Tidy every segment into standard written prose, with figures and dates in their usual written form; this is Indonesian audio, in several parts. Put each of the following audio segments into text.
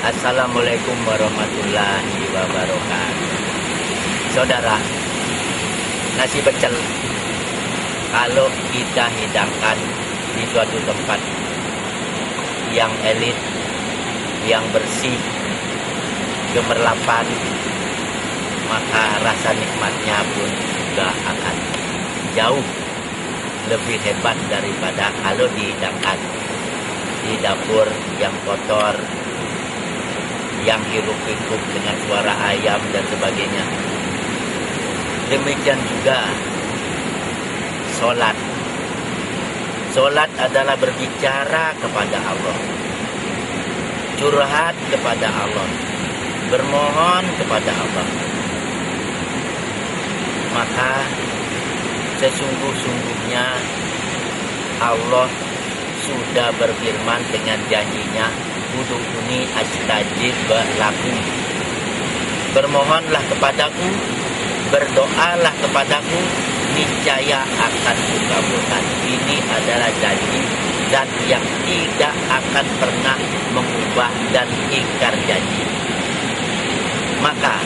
Assalamualaikum warahmatullahi wabarakatuh. Saudara, nasi pecel kalau kita hidangkan di suatu tempat yang elit, yang bersih, gemerlapan, maka rasa nikmatnya pun juga akan jauh lebih hebat daripada kalau dihidangkan di dapur yang kotor, yang hiruk-pikuk dengan suara ayam dan sebagainya. Demikian juga sholat. Sholat adalah berbicara kepada Allah, curhat kepada Allah, bermohon kepada Allah. Maka sesungguh-sungguhnya Allah sudah berfirman dengan janjinya, ud'uni astajib lakum. Bermohonlah kepadaku, berdoalah kepadaku, niscaya akan kukabulkan. Ini adalah janji dan yang tidak akan pernah mengubah dan ingkar janji. Maka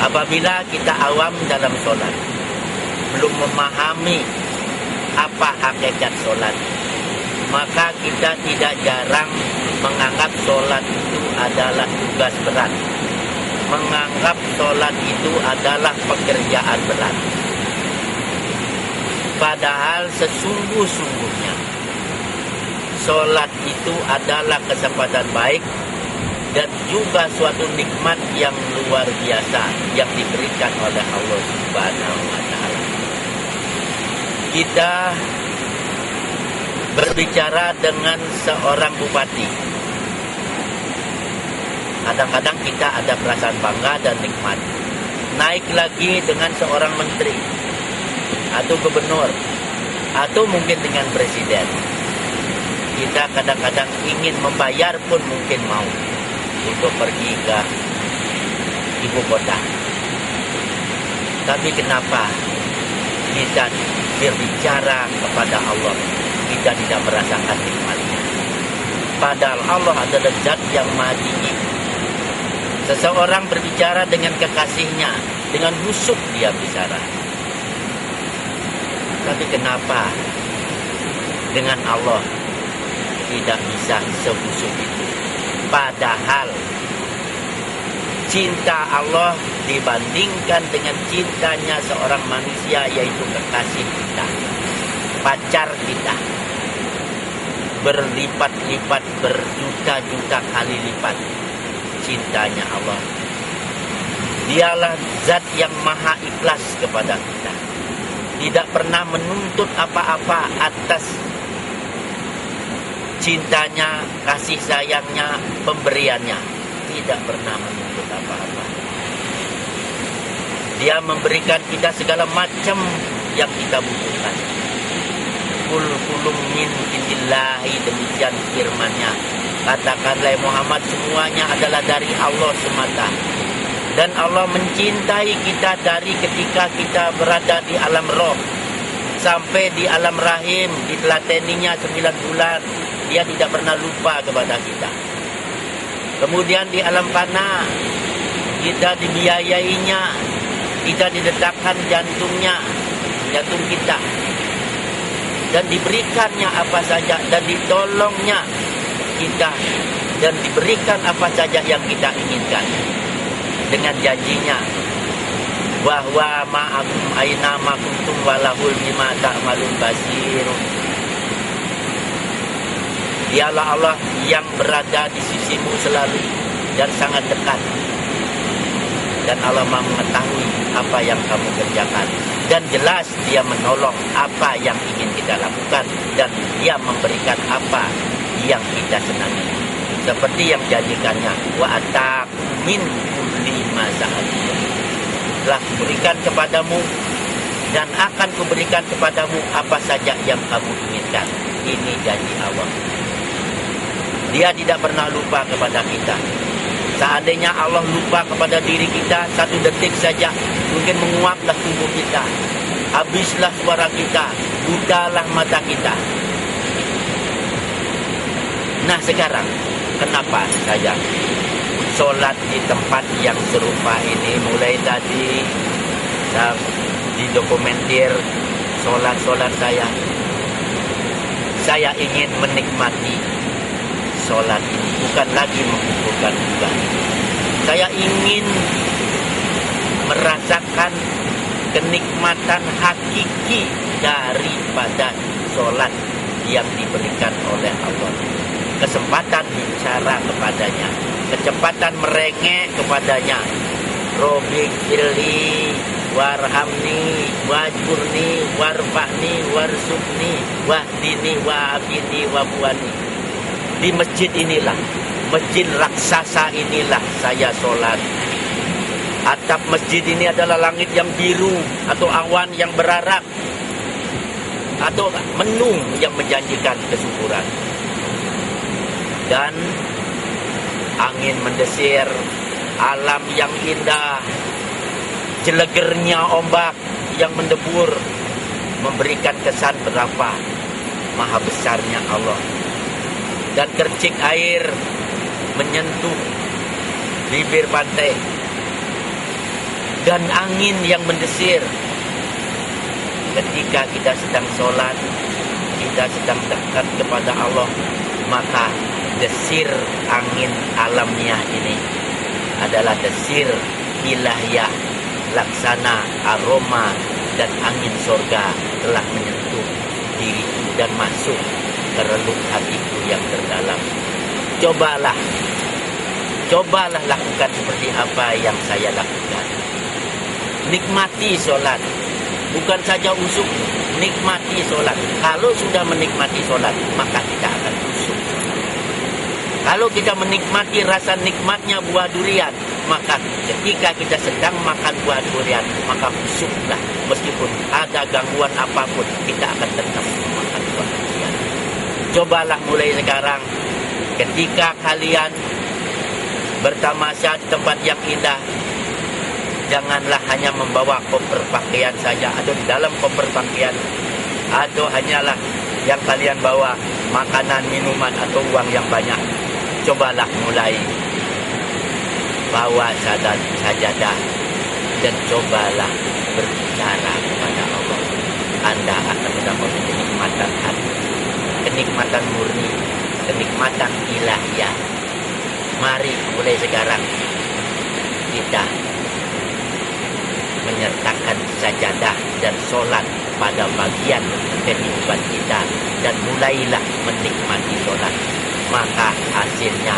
apabila kita awam dalam sholat, belum memahami apa hakikat sholat, maka kita tidak jarang menganggap sholat itu adalah tugas berat, menganggap sholat itu adalah pekerjaan berat. Padahal sesungguh-sungguhnya sholat itu adalah kesempatan baik dan juga suatu nikmat yang luar biasa yang diberikan oleh Allah Subhanahu wa Ta'ala. Kita berbicara dengan seorang bupati. Kadang-kadang kita ada perasaan bangga dan nikmat. Naik lagi dengan seorang menteri atau gubernur atau mungkin dengan presiden. Kita kadang-kadang ingin membayar pun mungkin mau untuk pergi ke ibu kota. Tapi kenapa kita berbicara kepada Allah, kita tidak merasakan nikmatnya? Padahal Allah adalah zat yang maha tinggi. Seseorang berbicara dengan kekasihnya, dengan husuk dia bicara. Tapi kenapa dengan Allah tidak bisa sehusuk itu? Padahal cinta Allah dibandingkan dengan cintanya seorang manusia, yaitu kekasih kita, pacar kita, berlipat-lipat, berjuta-juta kali lipat cintanya Allah. Dialah zat yang maha ikhlas kepada kita, tidak pernah menuntut apa-apa atas cintanya, kasih sayangnya, pemberiannya. Tidak pernah menuntut apa-apa. Dia memberikan kita segala macam yang kita butuhkan. Kul kulum min indillahi, demikian firman-Nya. Katakanlah Muhammad, semuanya adalah dari Allah semata. Dan Allah mencintai kita dari ketika kita berada di alam roh sampai di alam rahim, ditelateninya 9 bulan. Dia tidak pernah lupa kepada kita. Kemudian di alam fana, kita dibiayainya, kita didetakkan jantungnya, jantung kita, dan diberikannya apa saja, dan ditolongnya kita, dan diberikan apa saja yang kita inginkan. Dengan janjinya, bahwa ma'akum aina ma kuntum walahul bima ta'malun basir. Dialah Allah yang berada di sisimu selalu dan sangat dekat. Dan Allah Maha mengetahui apa yang kamu kerjakan. Dan jelas Dia menolong apa yang ingin kita lakukan. Dan Dia memberikan apa yang kita senangi. Seperti yang janjikannya. Wa ataku min kulli ma sa'altum. Telah kuberikan kepadamu dan akan kuberikan kepadamu apa saja yang kamu inginkan. Ini janji Allah. Dia tidak pernah lupa kepada kita. Seandainya Allah lupa kepada diri kita, 1 detik saja mungkin menguaplah tubuh kita, habislah suara kita, butalah mata kita. Nah sekarang, kenapa saya sholat di tempat yang serupa ini? Mulai tadi didokumentir sholat-sholat saya ingin menikmati sholat ini, bukan lagi mengumpulkan tugas. Saya ingin merasakan kenikmatan hakiki daripada sholat yang diberikan oleh Allah. Kesempatan bicara kepadanya, kecepatan merengek kepadanya. Robi firli warhamni wajburni warfa'ni warsukni wahdini wa'afini wabuani. Di masjid inilah, masjid raksasa inilah saya sholat. Atap masjid ini adalah langit yang biru atau awan yang berarak atau mendung yang menjanjikan kesuburan. Dan angin mendesir, alam yang indah, jelegernya ombak yang mendebur memberikan kesan berapa maha besarnya Allah. Dan kercik air menyentuh bibir pantai. Dan angin yang mendesir. Ketika kita sedang sholat, kita sedang dekat kepada Allah, maka desir angin alamiah ini adalah desir ilahiyah, laksana, aroma, dan angin sorga telah menyentuh diriku dan masuk ke relung hatiku yang terdalam. Cobalah lakukan seperti apa yang saya lakukan. Nikmati sholat, bukan saja usuk, nikmati sholat. Kalau sudah menikmati sholat, maka kita akan usuk. Kalau kita menikmati rasa nikmatnya buah durian, maka ketika kita sedang makan buah durian, maka usuklah. Meskipun ada gangguan apapun, kita akan tetap makan buah durian. Cobalah mulai sekarang, ketika kalian bertamasya di tempat yang indah, janganlah hanya membawa koper pakaian saja, atau di dalam koper pakaian, atau hanyalah yang kalian bawa makanan, minuman, atau uang yang banyak. Cobalah mulai bawa sajadah dan cobalah berbicara kepada Allah. Anda akan mendapat kenikmatan hati, kenikmatan murni, kenikmatan ilahiyah. Mari mulai sekarang kita menyertakan sajadah dan sholat pada bagian kehidupan kita, dan mulailah menikmati sholat, maka hasilnya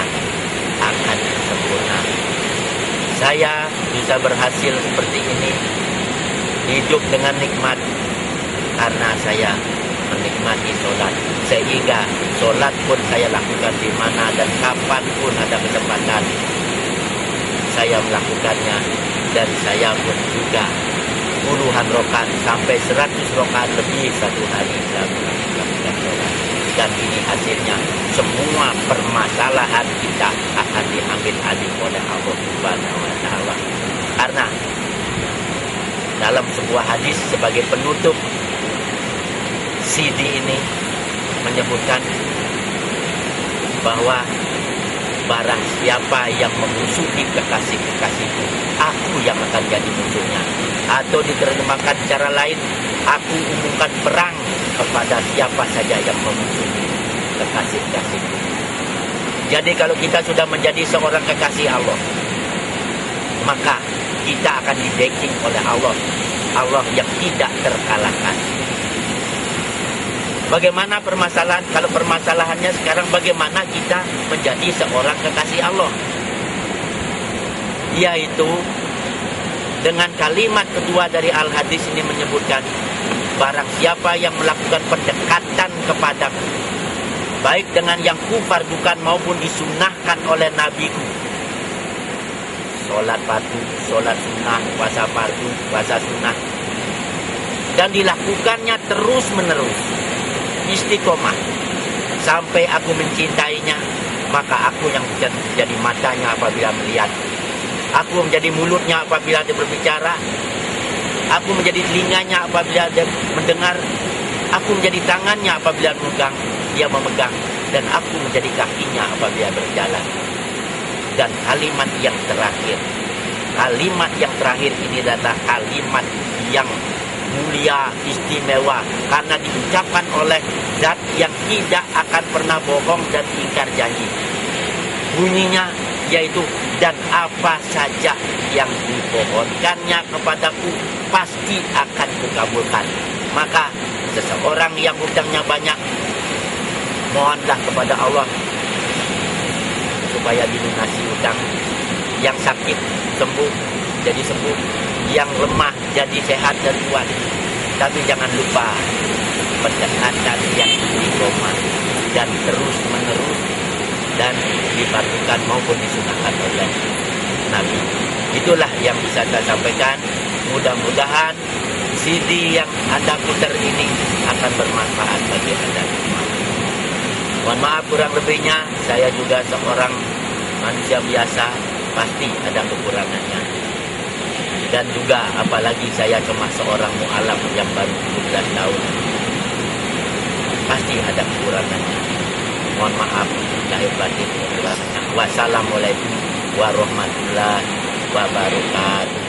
akan sempurna. Saya bisa berhasil seperti ini, hidup dengan nikmat, karena saya menikmati sholat, sehingga sholat pun saya lakukan di mana dan kapan pun ada kesempatan saya melakukannya. Dan saya pun juga puluhan rakaat sampai 100 rakaat lebih satu hari saya melakukan sholat. Dan ini hasilnya, semua permasalahan kita akan diambil alih oleh Allah Subhanahu wa Ta'ala. Karena dalam sebuah hadis sebagai penutup CD ini menyebutkan bahwa barang siapa yang memusuhi kekasih-kekasihku, aku yang akan jadi musuhnya. Atau diterjemahkan secara lain, aku umumkan perang kepada siapa saja yang memusuhi kekasih-kekasihku. Jadi kalau kita sudah menjadi seorang kekasih Allah, maka kita akan di-backing oleh Allah. Allah yang tidak terkalahkan. Bagaimana permasalahan? Kalau permasalahannya sekarang bagaimana kita menjadi seorang kekasih Allah? Yaitu dengan kalimat kedua dari Al-Hadis ini menyebutkan, barang siapa yang melakukan pendekatan kepadaku, baik dengan yang kufardukan maupun disunahkan oleh Nabiku, sholat fardu, sholat sunnah, puasa fardu, puasa sunnah, dan dilakukannya terus menerus, istiqomah sampai aku mencintainya, maka aku yang menjadi matanya apabila melihat, aku menjadi mulutnya apabila dia berbicara, aku menjadi telinganya apabila dia mendengar, aku menjadi tangannya apabila dia memegang, dan aku menjadi kakinya apabila berjalan. Dan kalimat yang terakhir ini adalah kalimat yang mulia, istimewa, karena diucapkan oleh zat yang tidak akan pernah bohong dan ingkar janji. Bunyinya yaitu, dan apa saja yang dipohonkannya kepadaku pasti akan kukabulkan. Maka seseorang yang hutangnya banyak, mohonlah kepada Allah supaya dilunasi hutang. Yang sakit sembuh jadi sembuh, yang lemah jadi sehat dan kuat. Tapi jangan lupa pendekatan yang istiqomah dan terus menerus dan dipartikan maupun disunahkan oleh Nabi. Itulah yang bisa saya sampaikan. Mudah-mudahan CD yang Anda putar ini akan bermanfaat bagi Anda semua. Mohon maaf kurang lebihnya, saya juga seorang manusia biasa, pasti ada kekurangannya. Dan juga apalagi saya cuma seorang mu'alaf yang baru 17 tahun. Pasti ada kekurangannya. Mohon maaf lahir batin. Wassalamualaikum warahmatullahi wabarakatuh.